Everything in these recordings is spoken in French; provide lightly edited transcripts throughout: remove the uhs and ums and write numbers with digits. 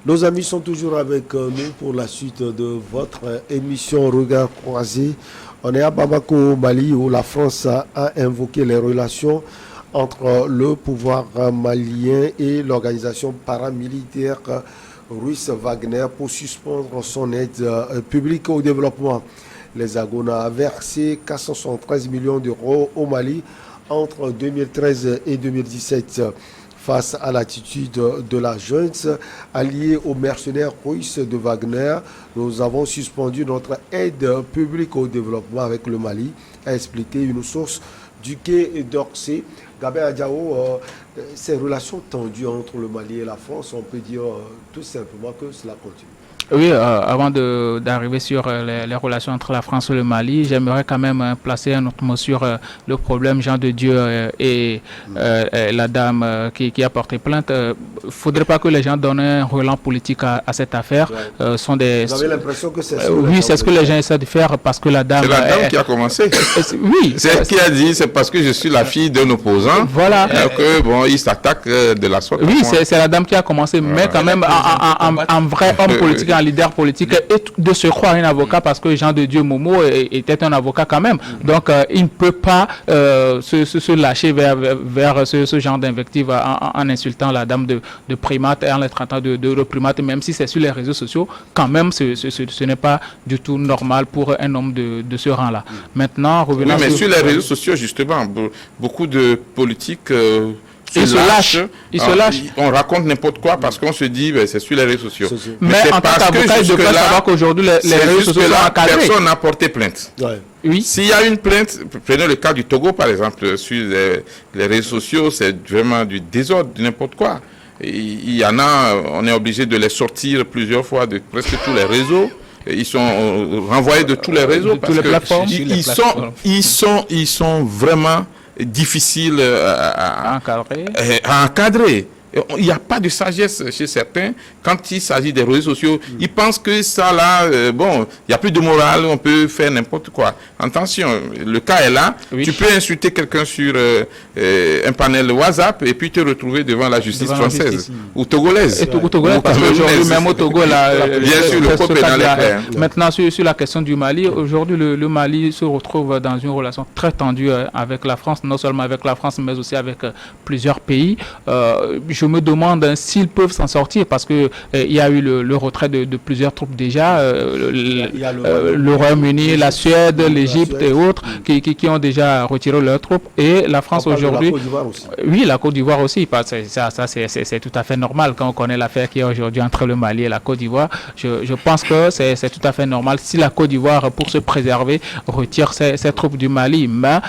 Nos amis sont toujours avec nous pour la suite de votre émission Regard croisé. On est à Bamako, au Mali, où la France a invoqué les relations entre le pouvoir malien et l'organisation paramilitaire russe Wagner pour suspendre son aide publique au développement. L'Hexagone a versé 473 millions d'euros au Mali entre 2013 et 2017. Face à l'attitude de la junte alliée aux mercenaires russes de Wagner, nous avons suspendu notre aide publique au développement avec le Mali, a expliqué une source du Quai d'Orsay. Gabé Adjao, ces relations tendues entre le Mali et la France, on peut dire tout simplement que cela continue. Oui, avant d'arriver sur les relations entre la France et le Mali, j'aimerais quand même placer un autre mot sur le problème Jean de Dieu et la dame qui a porté plainte. Il ne faudrait pas que les gens donnent un relan politique à cette affaire. Ouais. Sont des, Vous avez l'impression que c'est oui, c'est ce que les gens essaient de faire parce que la dame... C'est la dame qui a commencé. Oui. C'est elle qui a dit, c'est parce que je suis la fille d'un opposant voilà. Que bon, il s'attaque de la sorte. Oui, c'est la dame qui a commencé, mais quand même en vrai homme politique, un leader politique et de se croire un avocat parce que Jean de Dieu Momo était un avocat quand même. Donc il ne peut pas se lâcher vers ce genre d'invective en insultant la dame de primate et en la traitant de primate, même si c'est sur les réseaux sociaux. Quand même, ce n'est pas du tout normal pour un homme de ce rang-là. Maintenant, revenons sur les réseaux sociaux, justement, beaucoup de politiques... Ils se lâchent. On raconte n'importe quoi parce qu'on se dit c'est sur les réseaux sociaux. Mais en tant qu'avocat, il devrait savoir qu'aujourd'hui les réseaux sociaux sont encadrés. Personne n'a porté plainte. Ouais. Oui. S'il y a une plainte, prenez le cas du Togo par exemple, sur les réseaux sociaux, c'est vraiment du désordre, du n'importe quoi. Il y en a, on est obligé de les sortir plusieurs fois de presque tous les réseaux. Ils sont renvoyés de tous les réseaux parce que ils sont vraiment difficile à encadrer. Il n'y a pas de sagesse chez certains quand il s'agit des réseaux sociaux. Ils pensent que ça là, il n'y a plus de morale, on peut faire n'importe quoi. Attention, le cas est là. Oui. Tu peux insulter quelqu'un sur un panel WhatsApp et puis te retrouver devant la justice française ou togolaise. Et togolaise, parce qu'aujourd'hui, même au Togo, bien sûr, le code pénal est clair. Maintenant, sur la question du Mali, aujourd'hui, le Mali se retrouve dans une relation très tendue avec la France, non seulement avec la France, mais aussi avec plusieurs pays. Je me demande s'ils peuvent s'en sortir parce que il y a eu le retrait de plusieurs troupes déjà, le Royaume-Uni, la Suède, l'Égypte et autres qui ont déjà retiré leurs troupes et la France aujourd'hui. Oui, la Côte d'Ivoire aussi. Ça c'est tout à fait normal quand on connaît l'affaire qui est aujourd'hui entre le Mali et la Côte d'Ivoire. Je pense que c'est tout à fait normal si la Côte d'Ivoire, pour se préserver, retire ses troupes du Mali. Mais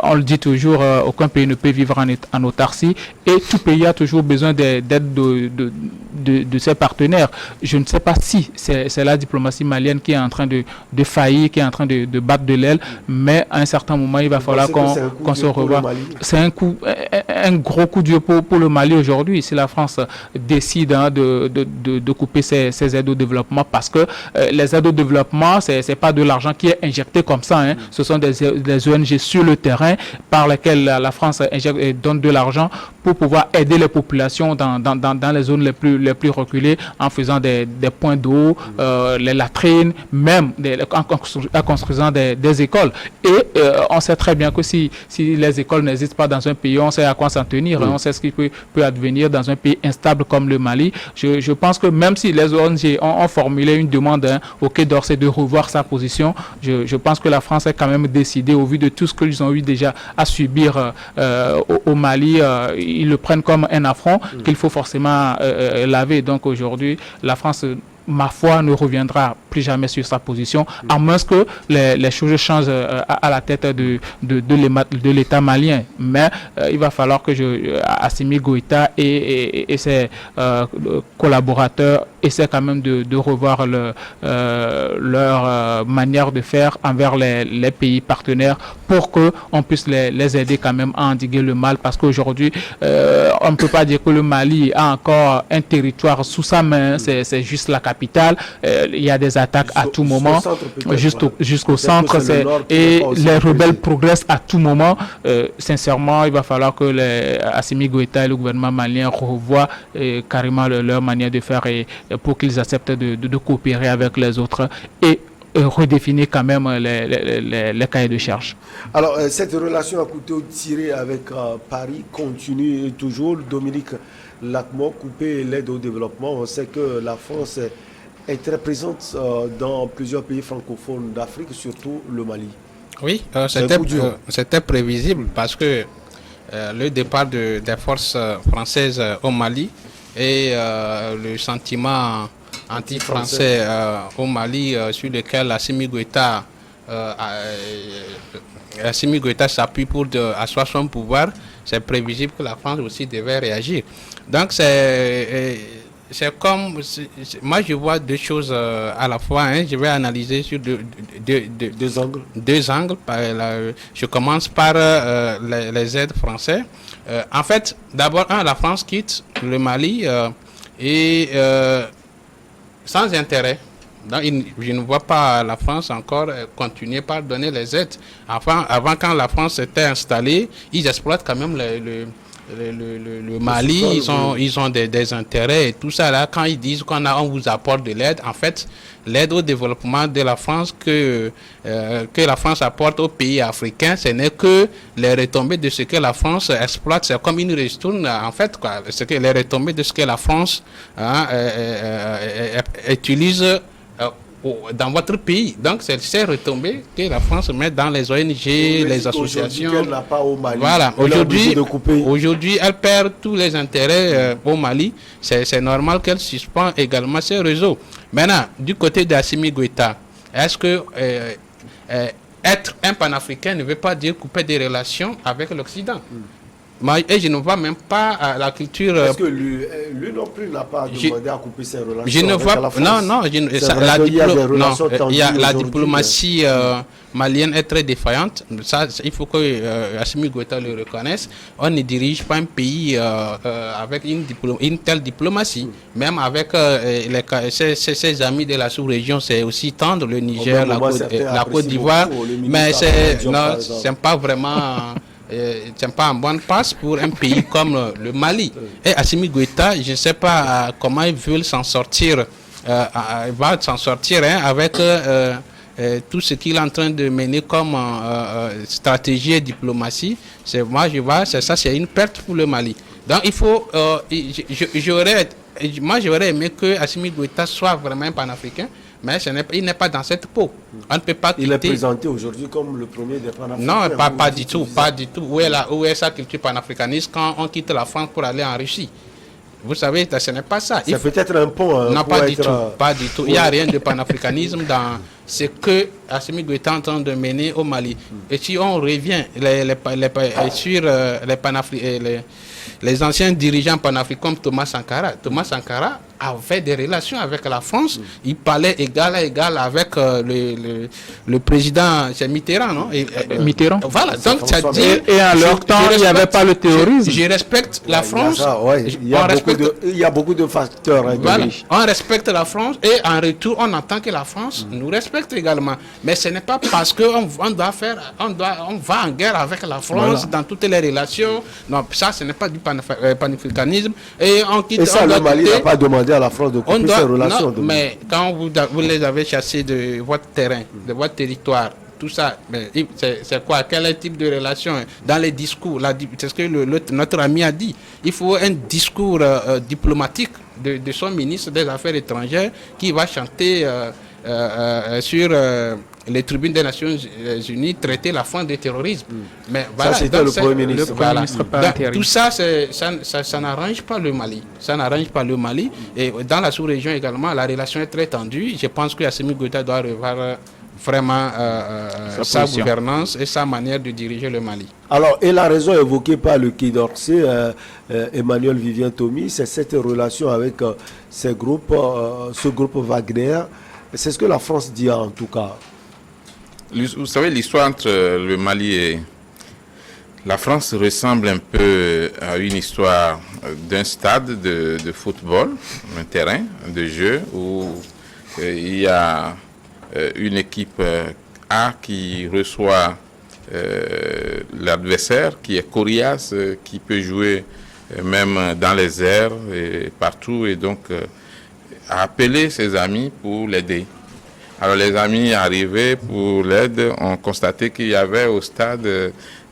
on le dit toujours, aucun pays ne peut vivre en autarcie et tout pays a toujours besoin d'aide de ses partenaires. Je ne sais pas si c'est la diplomatie malienne qui est en train de faillir, qui est en train de battre de l'aile, mais à un certain moment, il va falloir qu'on se revoie. C'est un gros coup dur pour le Mali aujourd'hui. Si la France décide de couper ses aides au développement, parce que les aides au développement, c'est pas de l'argent qui est injecté comme ça. Ce sont des ONG sur le terrain par lesquelles la France donne de l'argent pour pouvoir aider les populations dans les zones les plus reculées en faisant des points d'eau, les latrines, même en construisant des écoles. Et on sait très bien que si les écoles n'existent pas dans un pays, on sait à quoi s'en tenir, on sait ce qui peut advenir dans un pays instable comme le Mali. Je pense que même si les ONG ont formulé une demande au Quai d'Orsay de revoir sa position, je pense que la France a quand même décidé, au vu de tout ce qu'ils ont eu déjà à subir au Mali, ils le prennent comme un affront qu'il faut forcément laver. Donc aujourd'hui, la France, ma foi, ne reviendra plus jamais sur sa position, à moins que les choses changent à la tête de l'État malien. Mais il va falloir que Assimi Goïta et ses collaborateurs essaient quand même de revoir leur manière de faire envers les pays partenaires pour qu'on puisse les aider quand même à endiguer le mal, parce qu'aujourd'hui, on ne peut pas dire que le Mali a encore un territoire sous sa main, c'est juste la capitale. Il y a des attaquent à tout moment, jusqu'au centre, et les rebelles progressent à tout moment. Sincèrement, il va falloir que Assimi Goïta et le gouvernement malien revoient carrément leur manière de faire pour qu'ils acceptent de coopérer avec les autres et redéfinir quand même les cahiers de charges. Alors, cette relation à couteau tiré avec Paris continue toujours. Dominique Lacmon, couper l'aide au développement. On sait que la France est très présente dans plusieurs pays francophones d'Afrique, surtout le Mali. Oui, c'était prévisible parce que le départ des forces françaises au Mali et le sentiment anti-français au Mali sur lequel Assimi Goïta s'appuie pour asseoir son pouvoir, c'est prévisible que la France aussi devait réagir. Donc moi je vois deux choses à la fois, hein. Je vais analyser sur deux angles. Je commence par les aides françaises. En fait, d'abord, la France quitte le Mali sans intérêt. Donc, je ne vois pas la France encore continuer par donner les aides. Enfin, avant, quand la France était installée, ils exploitent quand même le Mali, ils ont des intérêts et tout ça. Là, quand ils disent on vous apporte de l'aide, en fait, l'aide au développement de la France que la France apporte aux pays africains, ce n'est que les retombées de ce que la France exploite. C'est comme une ristourne, en fait, quoi. C'est que les retombées de ce que la France utilise dans votre pays. Donc, c'est ces retombées que la France met dans les ONG, les associations. Voilà. Aujourd'hui, elle perd tous les intérêts au Mali. C'est normal qu'elle suspend également ses réseaux. Maintenant, du côté d'Assimi Goïta, est-ce que être un panafricain ne veut pas dire couper des relations avec l'Occident? Et je ne vois même pas la culture. Est-ce que lui non plus n'a pas demandé à couper ses relations je ne vois, avec la diplomatie malienne est très défaillante. Ça, il faut que Assimi Goïta le reconnaisse. On ne dirige pas un pays avec une telle diplomatie. Même avec ses amis de la sous-région, c'est aussi tendre, le Niger, la Côte d'Ivoire. Mais c'est pas vraiment. C'est pas en bonne passe pour un pays comme le Mali. Et Assimi Goïta, je ne sais pas comment ils veulent s'en sortir. Il va s'en sortir avec tout ce qu'il est en train de mener comme stratégie et diplomatie. Moi, je vois, c'est une perte pour le Mali. Donc, il faut. J'aurais aimé que Assimi Goïta soit vraiment un panafricain. Mais il n'est pas dans cette peau. On ne peut pas quitter. Il est présenté aujourd'hui comme le premier des panafricains. Non, pas du tout. Où est sa culture panafricaniste quand on quitte la France pour aller en Russie? Vous savez, ce n'est pas ça. C'est peut-être un pont. Non, pas du tout. Il n'y a rien de panafricanisme dans ce que Assimi Goïta est en train de mener au Mali. Et si on revient sur les anciens dirigeants panafricains comme Thomas Sankara avait des relations avec la France. Il parlait égal à égal avec le président, c'est Mitterrand, non? Mitterrand. Voilà, donc ça dit... Et à leur temps, il n'y avait pas le terrorisme. Je respecte la France. Il y a beaucoup de facteurs. Voilà. On respecte la France et en retour, on attend que la France nous respecte également. Mais ce n'est pas parce qu'on va en guerre avec la France dans toutes les relations. Non, ça, ce n'est pas du panafricanisme. Et ça, le Mali n'a pas demandé à la France de couper ses relations. Non, mais quand vous les avez chassés de votre terrain, de votre territoire, tout ça, c'est quoi? Quel type de relation? Dans les discours, c'est ce que notre ami a dit. Il faut un discours diplomatique de son ministre des Affaires étrangères qui va chanter sur les tribunes des Nations Unies, traiter la fin du terrorisme. Mais voilà, ça, c'était le Premier ministre. Tout ça, ça n'arrange pas le Mali. Ça n'arrange pas le Mali. Et dans la sous-région également, la relation est très tendue. Je pense que Assimi Goïta doit revoir vraiment sa gouvernance et sa manière de diriger le Mali. Alors, et la raison évoquée par le Quai d'Orsay, Emmanuel Vivien Thomy, c'est cette relation avec ce groupe Wagner. C'est ce que la France dit en tout cas. Vous savez, l'histoire entre le Mali et la France ressemble un peu à une histoire d'un stade de football, un terrain de jeu où il y a une équipe A qui reçoit l'adversaire, qui est coriace, qui peut jouer même dans les airs et partout, et donc a appelé ses amis pour l'aider. Alors les amis arrivés pour l'aide ont constaté qu'il y avait au stade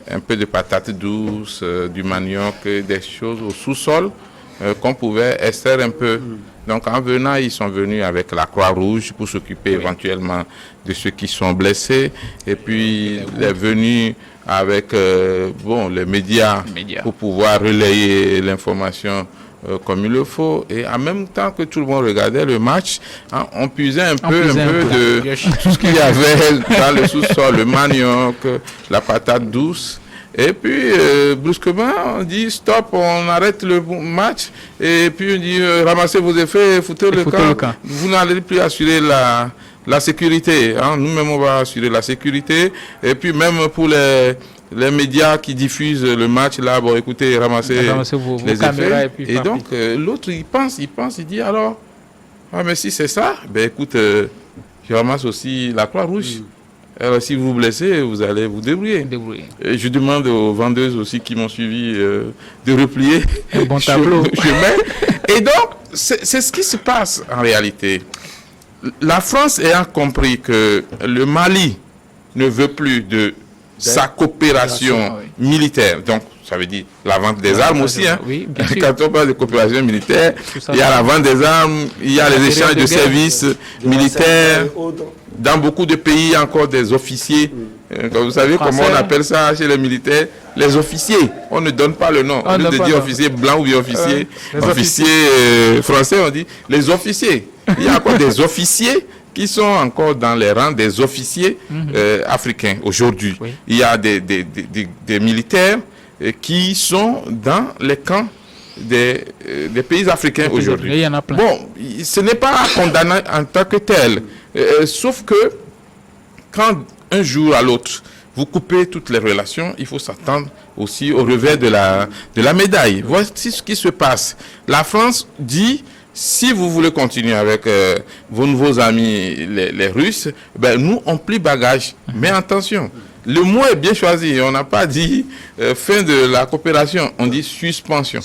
un peu de patates douces, du manioc, des choses au sous-sol qu'on pouvait extraire un peu. Donc en venant, ils sont venus avec la Croix-Rouge pour s'occuper éventuellement de ceux qui sont blessés. Et puis il est venu avec les médias pour pouvoir relayer l'information comme il le faut. Et en même temps que tout le monde regardait le match, on puisait un peu de tout ce qu'il y avait dans le sous-sol, le manioc, la patate douce. Et puis, brusquement, on dit stop, on arrête le match. Et puis, on dit ramassez vos effets, foutez le camp. Vous n'allez plus assurer la sécurité. Nous-mêmes, on va assurer la sécurité. Et puis, même pour les médias qui diffusent le match, là, bon, écoutez, ramassez vos les effets. Et donc, l'autre, il pense, il dit alors, mais si c'est ça, ben écoute, je ramasse aussi la Croix-Rouge. Alors, si vous vous blessez, vous allez vous débrouiller. Et je demande aux vendeuses aussi qui m'ont suivi de replier un bon tableau. Et donc, c'est ce qui se passe en réalité. La France ayant compris que le Mali ne veut plus de sa coopération militaire, donc ça veut dire la vente des armes aussi. Oui, quand on parle de coopération militaire, il y a la vente des armes, il y a les échanges de services militaires. Dans beaucoup de pays, il y a encore des officiers. Vous savez comment on appelle ça chez les militaires? Les officiers. On ne donne pas le nom. Au lieu de dire officier blanc ou bien officier français, on dit les officiers. Il y a encore des officiers qui sont encore dans les rangs des officiers africains aujourd'hui. Oui. Il y a des militaires qui sont dans les camps des pays africains aujourd'hui. Il y en a plein. Bon, ce n'est pas condamné en tant que tel. Sauf que quand un jour à l'autre, vous coupez toutes les relations, il faut s'attendre aussi au revers de la médaille. Voici ce qui se passe. La France dit, si vous voulez continuer avec vos nouveaux amis, les Russes, ben nous, on plie bagage. Mais attention, le mot est bien choisi. On n'a pas dit fin de la coopération, on dit suspension.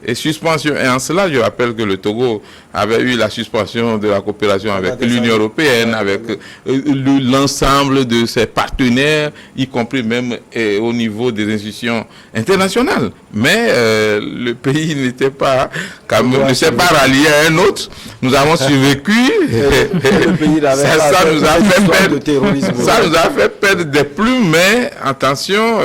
Et suspension. Et en cela, je rappelle que le Togo avait eu la suspension de la coopération avec l'Union européenne, avec l'ensemble de ses partenaires, y compris même au niveau des institutions internationales. Mais le pays n'était pas, ne s'est pas rallié à un autre. Nous avons survécu. Ça nous a fait perdre des plumes. Mais attention,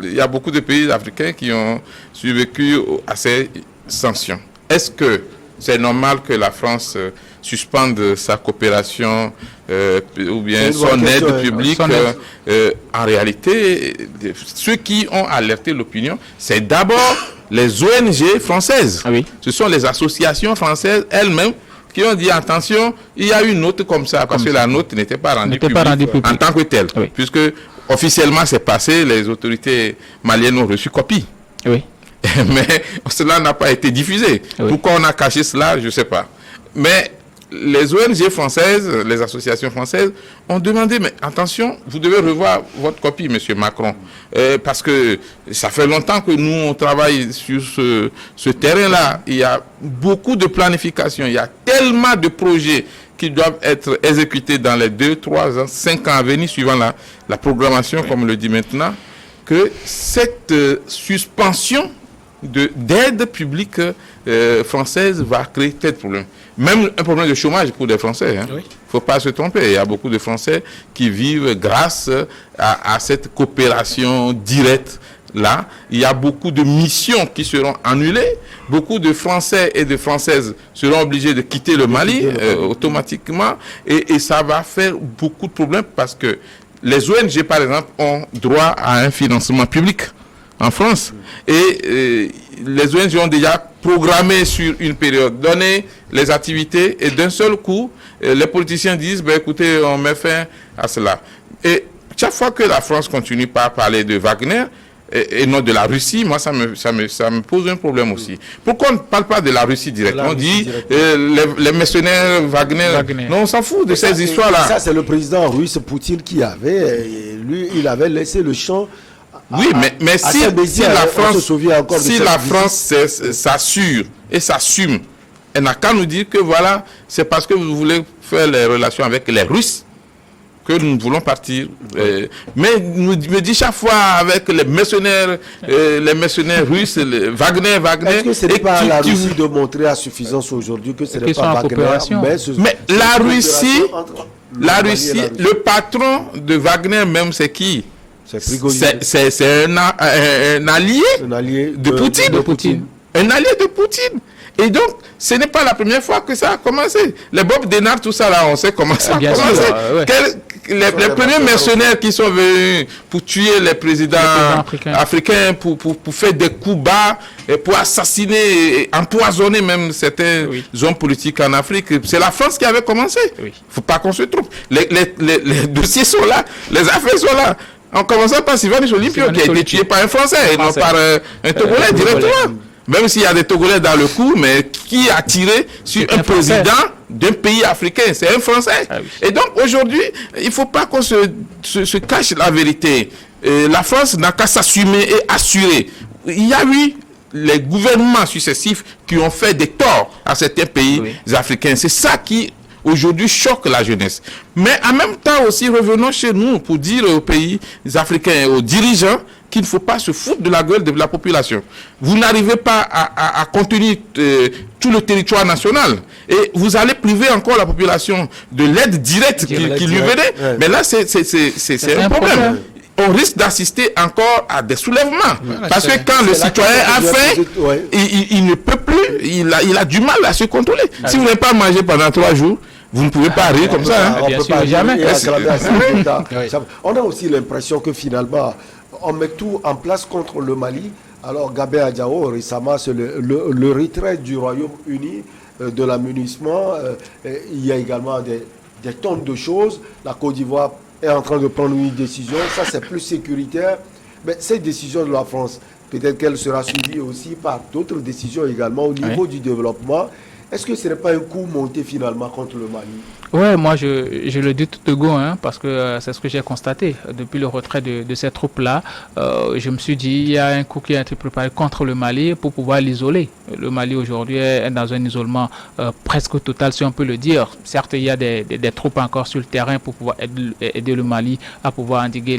il y a beaucoup de pays africains qui ont survécu à ces sanctions. Est-ce que c'est normal que la France suspende sa coopération ou bien son aide publique? En réalité, ceux qui ont alerté l'opinion, c'est d'abord les ONG françaises. Ah oui. Ce sont les associations françaises elles-mêmes qui ont dit attention, il y a une note comme ça, parce que la note n'était pas rendue publique en tant que telle. Oui. Puisque officiellement c'est passé, les autorités maliennes ont reçu copie. Oui. Mais cela n'a pas été diffusé. Oui. Pourquoi on a caché cela, je ne sais pas. Mais les ONG françaises, les associations françaises ont demandé, mais attention, vous devez revoir votre copie, Monsieur Macron, parce que ça fait longtemps que nous, on travaille sur ce terrain-là. Il y a beaucoup de planification, il y a tellement de projets qui doivent être exécutés dans les 2, 3 ans, 5 ans à venir, suivant la programmation, comme on le dit maintenant, que cette suspension d'aide publique française va créer tel problème. Même un problème de chômage pour les Français. Il ne faut pas se tromper. Il y a beaucoup de Français qui vivent grâce à cette coopération directe. Là, il y a beaucoup de missions qui seront annulées. Beaucoup de Français et de Françaises seront obligés de quitter le Mali automatiquement. Et ça va faire beaucoup de problèmes parce que les ONG, par exemple, ont droit à un financement public en France. Et les ONG ont déjà programmé sur une période donnée les activités et d'un seul coup, les politiciens disent, ben, écoutez, on met fin à cela. Et chaque fois que la France continue par parler de Wagner, et non de la Russie, moi, ça me pose un problème aussi. Pourquoi on ne parle pas de la Russie directement? On dit les mercenaires Wagner. Non, on s'en fout de ces histoires-là. Ça, c'est le président russe Poutine qui avait, lui, il avait laissé le champ. Oui, mais si la France s'assure et s'assume, elle n'a qu'à nous dire que voilà, c'est parce que vous voulez faire les relations avec les Russes que nous voulons partir. Mais me dit chaque fois avec les mercenaires russes, Wagner. Est-ce que ce n'est pas la Russie de montrer à suffisance aujourd'hui que ce n'est pas Wagner, mais la Russie, le patron de Wagner même, c'est qui? C'est un allié de Poutine. Un allié de Poutine. Et donc, ce n'est pas la première fois que ça a commencé. Les Bob Denard, tout ça là, on sait comment ça a commencé. Les premiers mercenaires qui sont venus pour tuer les présidents africains, pour faire des coups bas, et pour assassiner, empoisonner même certains hommes politiques en Afrique, c'est la France qui avait commencé. Il ne faut pas qu'on se trompe. Les dossiers sont là, les affaires sont là. En commençant par Sylvanus Olympio, qui a été tué par un Français, et non par un Togolais directement. Même s'il y a des Togolais dans le coup, mais qui a tiré sur un président d'un pays africain? C'est un Français. Et donc aujourd'hui, il ne faut pas qu'on se cache la vérité. La France n'a qu'à s'assumer et assurer. Il y a eu les gouvernements successifs qui ont fait des torts à certains pays africains. C'est ça qui aujourd'hui choque la jeunesse. Mais en même temps aussi, revenons chez nous pour dire aux pays africains et aux dirigeants qu'il ne faut pas se foutre de la gueule de la population. Vous n'arrivez pas à contenir tout le territoire national et vous allez priver encore la population de l'aide directe qui lui venait. Mais là, c'est un problème. On risque d'assister encore à des soulèvements. Parce que quand le citoyen a faim, il ne peut plus, il a du mal à se contrôler. Si vous n'avez pas mangé pendant 3 jours, vous ne pouvez pas rire comme ça. On ne peut pas jamais. On a aussi l'impression que finalement, on met tout en place contre le Mali. Alors Gabé Adjao, récemment, c'est le retrait du Royaume-Uni de l'amunissement. Il y a également des tonnes de choses. La Côte d'Ivoire est en train de prendre une décision. Ça, c'est plus sécuritaire. Mais cette décision de la France, peut-être qu'elle sera suivie aussi par d'autres décisions également au niveau du développement. Est-ce que ce n'est pas un coup monté finalement contre le Mali? Ouais, moi je le dis tout de go, parce que c'est ce que j'ai constaté depuis le retrait de ces troupes-là. Je me suis dit, il y a un coup qui a été préparé contre le Mali pour pouvoir l'isoler. Le Mali aujourd'hui est dans un isolement presque total, si on peut le dire. Certes, il y a des troupes encore sur le terrain pour pouvoir aider le Mali à pouvoir endiguer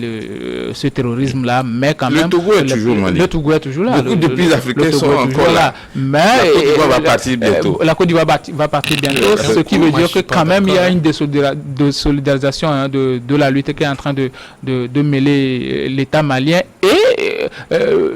ce terrorisme-là, mais quand même... Le Togo est toujours Mali. Le Togo est toujours là. Beaucoup de pays africains sont encore là. Mais la Côte d'Ivoire va partir bientôt. La Côte d'Ivoire va partir bientôt, ce qui veut dire que quand même il y a une désolidarisation de la lutte qui est en train de mêler l'État malien et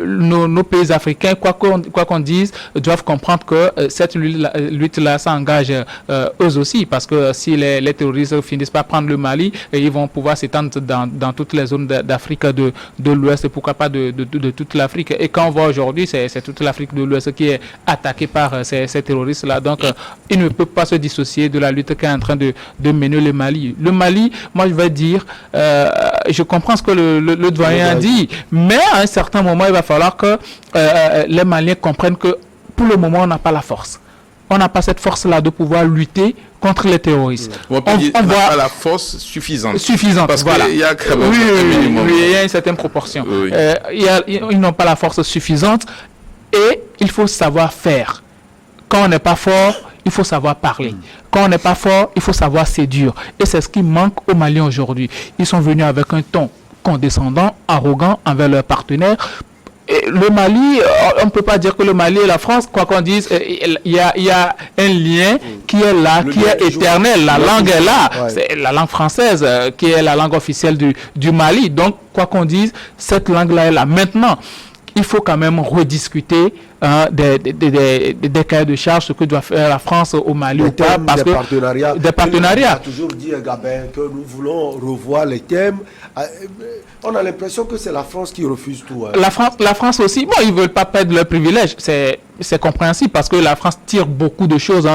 nos pays africains, quoi qu'on dise, doivent comprendre que cette lutte-là s'engage eux aussi, parce que si les terroristes finissent par prendre le Mali, ils vont pouvoir s'étendre dans toutes les zones d'Afrique de l'Ouest, et pourquoi pas de toute l'Afrique. Et quand on voit aujourd'hui, c'est toute l'Afrique de l'Ouest qui est attaquée par ces terroristes-là. Donc, il ne peut pas se dissocier de la lutte qui est en train de mener le Mali. Le Mali, moi je vais dire, je comprends ce que le doyen a dit, mais à un certain moment, il va falloir que les Maliens comprennent que pour le moment, on n'a pas la force. On n'a pas cette force-là de pouvoir lutter contre les terroristes. On voit la force suffisante. Parce voilà. Il y a quand même il y a une certaine proportion. Ils n'ont pas la force suffisante et il faut savoir faire. Quand on n'est pas fort, il faut savoir parler. Quand on n'est pas fort, il faut savoir séduire. Et c'est ce qui manque aux Maliens aujourd'hui. Ils sont venus avec un ton condescendant, arrogant envers leurs partenaires. Et le Mali, on ne peut pas dire que le Mali et la France, quoi qu'on dise, il y a un lien qui est là, qui est éternel. La langue est là. C'est la langue française qui est la langue officielle du Mali. Donc, quoi qu'on dise, cette langue-là est là. Maintenant, il faut quand même rediscuter des cahiers de charges, ce que doit faire la France au Mali ou pas, parce que des partenariats. On a toujours dit, Gabin, que nous voulons revoir les thèmes. On a l'impression que c'est la France qui refuse tout. La France aussi, bon, ils ne veulent pas perdre leurs privilèges. c'est compréhensible parce que la France tire beaucoup de choses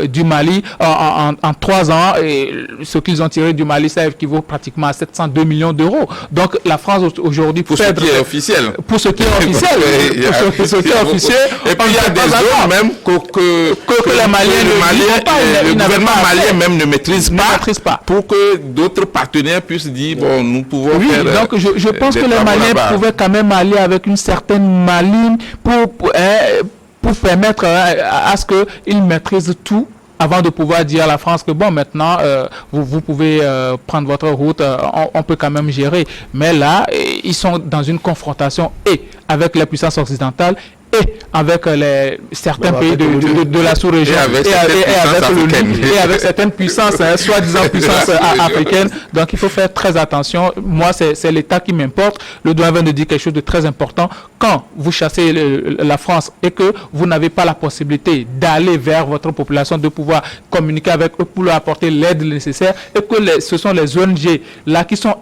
du Mali en 3 ans. Et ce qu'ils ont tiré du Mali, ça équivaut pratiquement à 702 millions d'euros. Donc la France aujourd'hui pour ce qui est officiel. Pour ce qui est officiel. Pour ce qui est officiel. Et puis il y a des zones même que les Maliens le gouvernement malien même ne maîtrise pas. Pour que d'autres partenaires puissent dire bon, nous pouvons faire. Donc je pense que les Maliens pouvaient quand même aller avec une certaine maligne pour permettre à ce qu'ils maîtrisent tout avant de pouvoir dire à la France que bon, maintenant, vous pouvez prendre votre route, on peut quand même gérer. Mais là, ils sont dans une confrontation et avec les puissances occidentales et avec certains pays de la sous-région et avec certaines puissances, soi-disant puissances africaines. Donc il faut faire très attention. Moi, c'est l'État qui m'importe. Le doyen vient de dire quelque chose de très important. Quand vous chassez la France et que vous n'avez pas la possibilité d'aller vers votre population, de pouvoir communiquer avec eux pour leur apporter l'aide nécessaire, et que ce sont les ONG là qui sont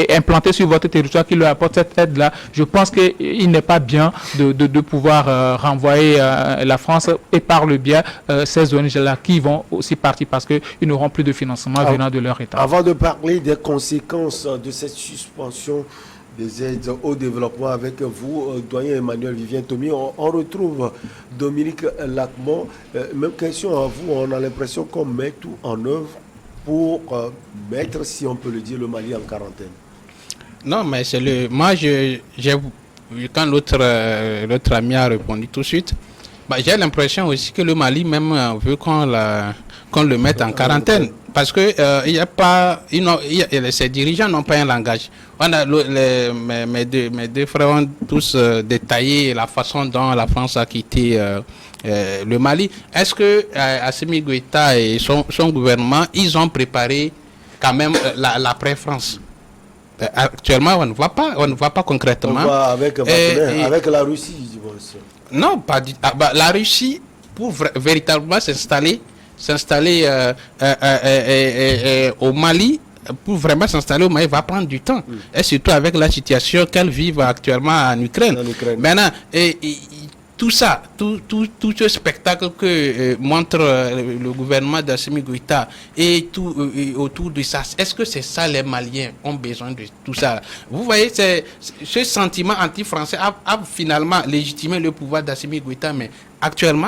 implantées sur votre territoire qui leur apportent cette aide-là, je pense qu'il n'est pas bien de pouvoir renvoyer la France et par le biais ces ONG-là qui vont aussi partir parce qu'ils n'auront plus de financement venant de leur État. Avant de parler des conséquences de cette suspension des aides au développement avec vous, doyen Emmanuel Vivien Tomi, on retrouve Dominique Lacmont. Même question à vous, on a l'impression qu'on met tout en œuvre pour mettre, si on peut le dire, le Mali en quarantaine. Non, mais c'est le... Moi, quand l'autre ami a répondu tout de suite, j'ai l'impression aussi que le Mali même veut qu'on le mette en quarantaine. Parce que ces dirigeants n'ont pas un langage. On a mes deux frères ont tous détaillé la façon dont la France a quitté le Mali. Est-ce que Assimi Goïta et son gouvernement, ils ont préparé quand même l'après-France? Actuellement, on ne voit pas concrètement. On voit avec la Russie, je pense. Non, pas du tout. La Russie, pour véritablement s'installer au Mali, pour vraiment s'installer au Mali, va prendre du temps. Et surtout avec la situation qu'elle vit actuellement en Ukraine. Maintenant, tout ça, tout ce spectacle que montre le gouvernement d'Assimi Goïta et tout autour de ça, est-ce que c'est ça les Maliens ont besoin de tout ça? Vous voyez, ce sentiment anti-français a finalement légitimé le pouvoir d'Assimi Goïta, mais actuellement,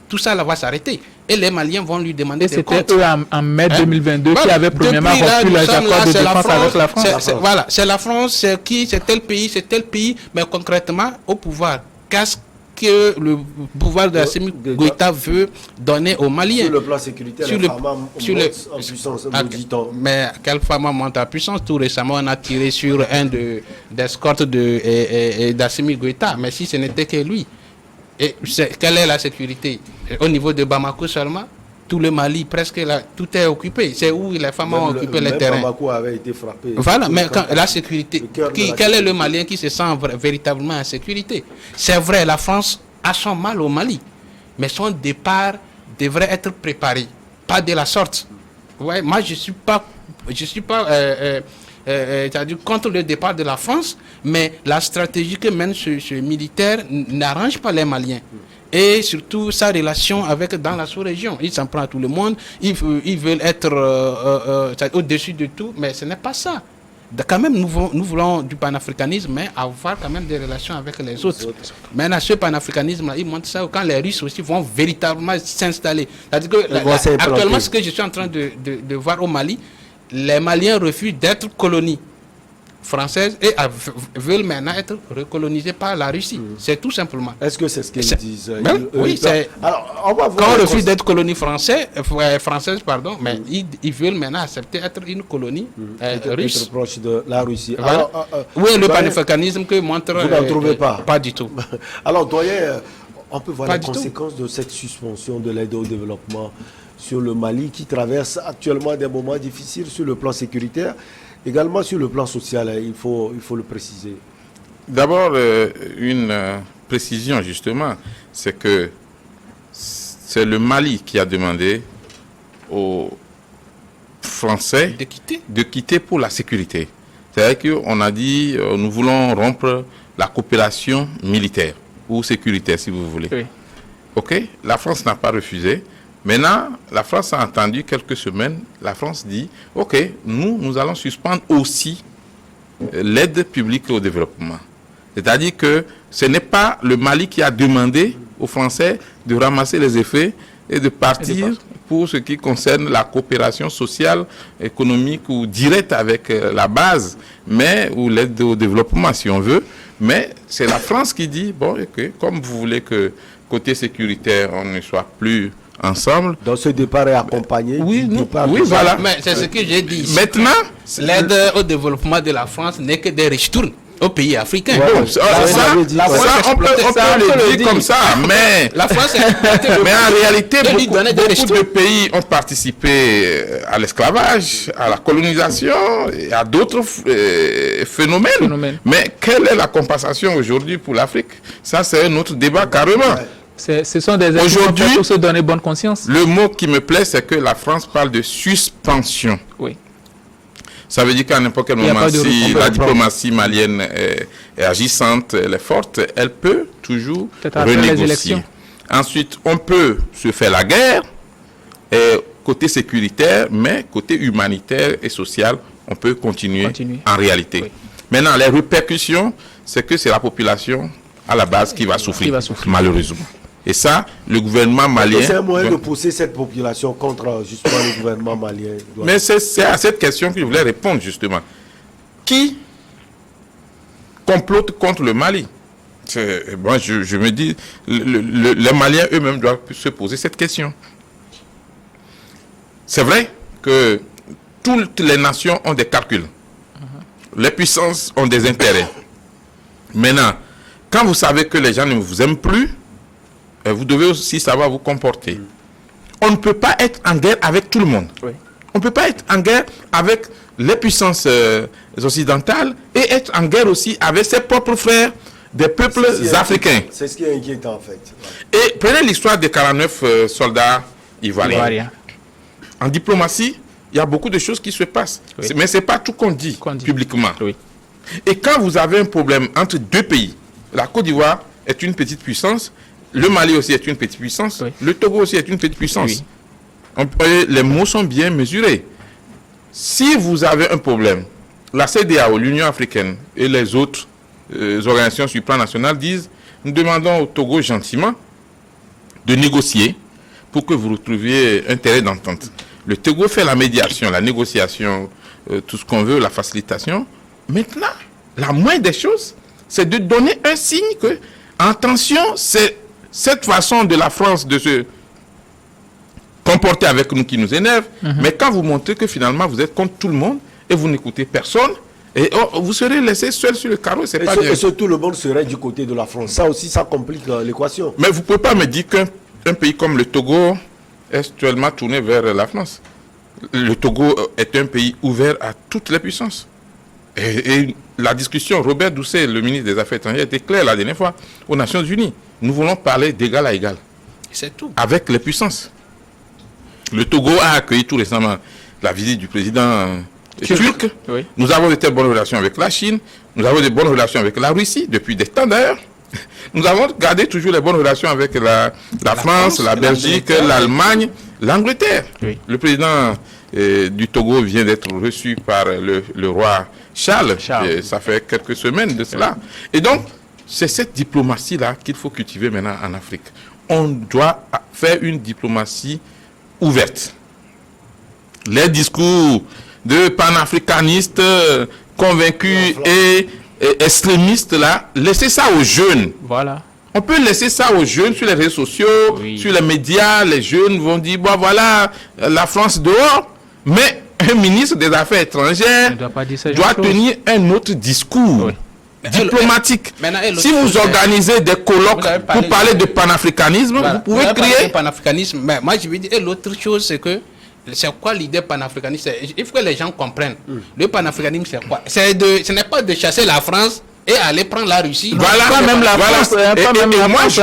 tout ça là va s'arrêter. Et les Maliens vont lui demander des comptes. C'était eux en mai 2022 qui avaient premièrement rompu les accords de défense avec la France. Voilà, c'est la France, c'est qui, c'est tel pays, mais concrètement, au pouvoir, qu'est-ce que le pouvoir de Assimi Goïta veut donner aux Maliens? Sur le plan sécuritaire, les femmes montent en puissance, mais quelle femme monte en puissance? Tout récemment, on a tiré sur un d'escorte d'Assimi Goïta, mais si ce n'était que lui. Et quelle est la sécurité? Au niveau de Bamako seulement? Tout le Mali, presque là, tout est occupé. C'est où les femmes ont occupé les terrains. Bamako avait été frappé. Voilà, mais la sécurité, quel est le Malien qui se sent véritablement en sécurité? C'est vrai, la France a son mal au Mali, mais son départ devrait être préparé, pas de la sorte. Ouais, moi, je suis pas c'est-à-dire contre le départ de la France, mais la stratégie que mène ce militaire n'arrange pas les Maliens. Et surtout sa relation dans la sous-région. Il s'en prend à tout le monde, ils veulent être au-dessus de tout, mais ce n'est pas ça. Quand même, nous voulons du panafricanisme, mais avoir quand même des relations avec les autres. Maintenant, ce panafricanisme-là, il montre ça quand les Russes aussi vont véritablement s'installer. C'est-à-dire que actuellement, ce que je suis en train de voir au Mali, les Maliens refusent d'être colonie française et veulent maintenant être recolonisés par la Russie. C'est tout simplement. Est-ce que c'est ce qu'ils disent? Oui, c'est... Alors, on va voir quand on refuse d'être colonie française, mais ils veulent maintenant accepter être une colonie russe. Être proche de la Russie. Voilà. Alors, oui, le panafricanisme que montre... Vous n'en trouvez pas? Pas du tout. Alors, doyen, on peut voir les conséquences de cette suspension de l'aide au développement sur le Mali qui traverse actuellement des moments difficiles sur le plan sécuritaire. Également sur le plan social, il faut le préciser. D'abord, une précision justement, c'est que c'est le Mali qui a demandé aux Français de quitter pour la sécurité. C'est-à-dire qu'on a dit nous voulons rompre la coopération militaire. ou sécuritaire, si vous voulez. Oui. OK, la France n'a pas refusé. Maintenant, la France a entendu quelques semaines, la France dit, OK, nous allons suspendre aussi l'aide publique au développement. C'est-à-dire que ce n'est pas le Mali qui a demandé aux Français de ramasser les effets et de partir pour ce qui concerne la coopération sociale, économique ou directe avec la base, mais ou l'aide au développement si on veut. Mais c'est la France qui dit, bon, okay, comme vous voulez que côté sécuritaire, on ne soit plus ensemble. Donc ce départ est accompagné. Oui, oui, voilà. Mais c'est ce que j'ai dit. Maintenant, l'aide au développement de la France n'est que des ristournes aux pays africains. Ouais, on peut le dire comme ça, mais la France mais en réalité, beaucoup de pays ont participé à l'esclavage, à la colonisation et à d'autres phénomènes. Mais quelle est la compensation aujourd'hui pour l'Afrique? Ça, c'est un autre débat carrément. Ce sont des aujourd'hui pour se donner bonne conscience. Le mot qui me plaît, c'est que la France parle de suspension. Oui. Ça veut dire qu'à n'importe quel moment, si la diplomatie malienne est agissante, elle est forte, elle peut toujours renégocier. Ensuite, on peut se faire la guerre, côté sécuritaire, mais côté humanitaire et social, on peut continuer. En réalité. Oui. Maintenant, les répercussions, c'est que c'est la population à la base qui va souffrir. Malheureusement. Et ça, le gouvernement malien... C'est un moyen de pousser cette population contre justement le gouvernement malien. Mais c'est à cette question que je voulais répondre justement. Qui complote contre le Mali? Moi, je me dis, les Maliens eux-mêmes doivent se poser cette question. C'est vrai que toutes les nations ont des calculs. Les puissances ont des intérêts. Maintenant, quand vous savez que les gens ne vous aiment plus, vous devez aussi savoir vous comporter. On ne peut pas être en guerre avec tout le monde. Oui. On ne peut pas être en guerre avec les puissances occidentales et être en guerre aussi avec ses propres frères des peuples africains. C'est ce qui est inquiétant en fait. Et prenez l'histoire des 49 soldats ivoiriens. En diplomatie, il y a beaucoup de choses qui se passent. Oui. Mais ce n'est pas tout qu'on dit publiquement. Oui. Et quand vous avez un problème entre deux pays, la Côte d'Ivoire est une petite puissance, le Mali aussi est une petite puissance, le Togo aussi est une petite puissance. Les mots sont bien mesurés. Si vous avez un problème, la CEDEAO, l'Union africaine et les autres organisations sur le plan national disent, nous demandons au Togo gentiment de négocier pour que vous retrouviez un terrain d'entente. Le Togo fait la médiation, la négociation, tout ce qu'on veut, la facilitation. Maintenant, la moindre des choses, c'est de donner un signe que, attention, c'est cette façon de la France de se comporter avec nous qui nous énerve, mais quand vous montrez que finalement vous êtes contre tout le monde et vous n'écoutez personne, et vous serez laissé seul sur le carreau, c'est pas bien. Et surtout le monde serait du côté de la France. Ça aussi, ça complique l'équation. Mais vous ne pouvez pas me dire qu'un pays comme le Togo est actuellement tourné vers la France. Le Togo est un pays ouvert à toutes les puissances. Et la discussion, Robert Doucet, le ministre des Affaires étrangères, était clair la dernière fois aux Nations Unies. Nous voulons parler d'égal à égal. C'est tout. Avec les puissances. Le Togo a accueilli tout récemment la visite du président turc. Oui. Nous avons de très bonnes relations avec la Chine. Nous avons de bonnes relations avec la Russie depuis des temps d'ailleurs. Nous avons gardé toujours les bonnes relations avec la France, la Belgique, l'Allemagne, l'Angleterre. Oui. Le président du Togo vient d'être reçu par le roi Charles. Ça fait quelques semaines de cela. Et donc, c'est cette diplomatie-là qu'il faut cultiver maintenant en Afrique. On doit faire une diplomatie ouverte. Les discours de panafricanistes convaincus et extrémistes, là, laissez ça aux jeunes. Voilà. On peut laisser ça aux jeunes sur les réseaux sociaux, sur les médias. Les jeunes vont dire, bon voilà, la France dehors. Mais un ministre des Affaires étrangères doit tenir un autre discours. Oui. Diplomatique. Si vous organisez des colloques pour parler de panafricanisme, vous pouvez créer... panafricanisme, mais moi je veux dire, l'autre chose c'est que, c'est quoi l'idée panafricaniste? Il faut que les gens comprennent. Le panafricanisme c'est quoi? Ce n'est pas de chasser la France et aller prendre la Russie. Voilà, pas même la France. Pas même la France.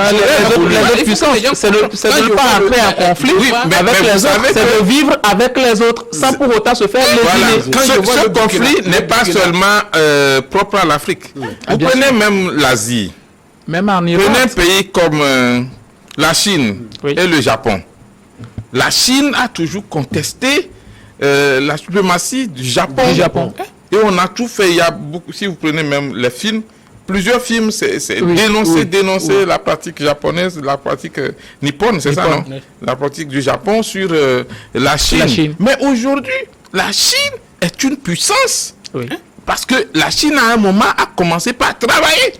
Les puissances, c'est de ne pas entrer en conflit avec les autres, c'est de vivre avec les autres sans pour autant se faire lésiner. Ce conflit n'est pas seulement propre à l'Afrique. Vous prenez même l'Asie. Même en Iran. Prenez un pays comme la Chine et le Japon. La Chine a toujours contesté la suprématie du Japon. Et on a tout fait. Il y a beaucoup, si vous prenez même les films, plusieurs films, c'est dénoncer la pratique japonaise, la pratique nippone, c'est ça, non? La pratique du Japon sur la Chine. Mais aujourd'hui, la Chine est une puissance. Parce que la Chine, à un moment, a commencé par travailler.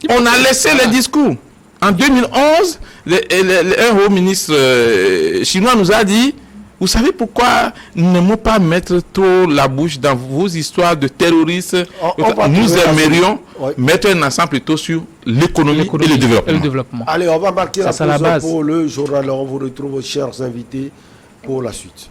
On a laissé les discours. En 2011, un haut ministre chinois nous a dit: vous savez pourquoi nous n'aimons pas mettre trop la bouche dans vos histoires de terroristes? Nous aimerions mettre un accent plutôt sur l'économie et le développement. Allez, on va marquer la pause pour le journal. On vous retrouve, chers invités, pour la suite.